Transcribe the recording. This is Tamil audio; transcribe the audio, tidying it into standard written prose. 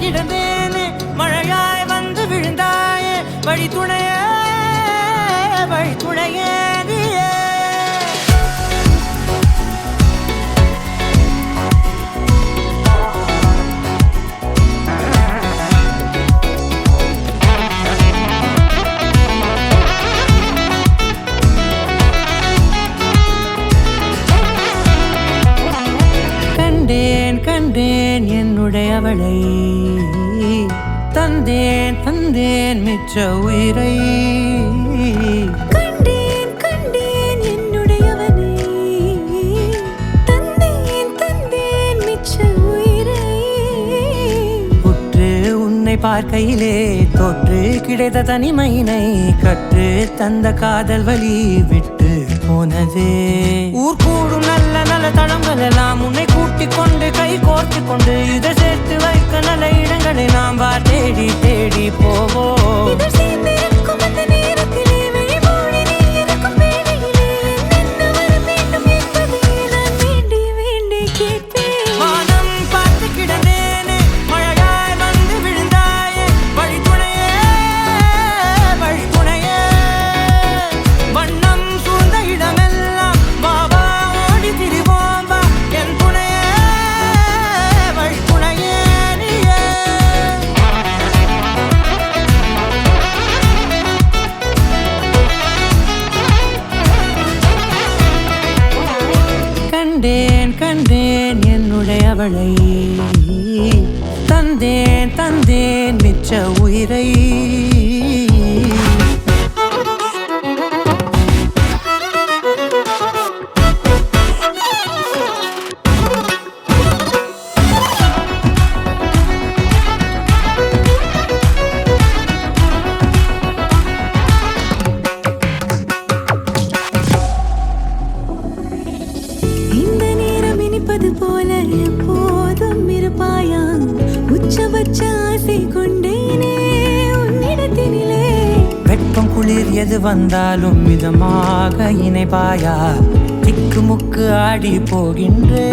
கிடந்தேனே மழையாய் வந்து விழுந்தாயே வழி துணையே நீயே கண்டேன் என்னுடையவளை தந்தேன் மிச்ச உயிரை கண்டேன் என்னுடையவனை தந்தேன் மிச்ச உயிரை உற்று உன்னை பார்க்கையிலே தொற்று கிடைத்த தனிமையினை கற்று தந்த காதல் வழி விட்டு போனதே ஊர் கூடும் நல்ல நல்ல தளங்கள் எல்லாம் உன்னை கூட்டிக் கொண்டு கை கோர்த்து கொண்டு இதை சேர்த்து வைக்க நல்ல இடங்களை நாம் தேடி தேடி போவோம். கண்டேன் என்னுடையவளை தந்தேன் மிச்ச உயிரை போல எப்போதும் இருப்பாயா உச்சபட்ச ஆசை கொண்டேனே உன்னிடத்தினிலே வெப்பம் குளிர் எது வந்தாலும் மிதமாக இணைப்பாயா திக்கு முக்கு ஆடி போகின்றே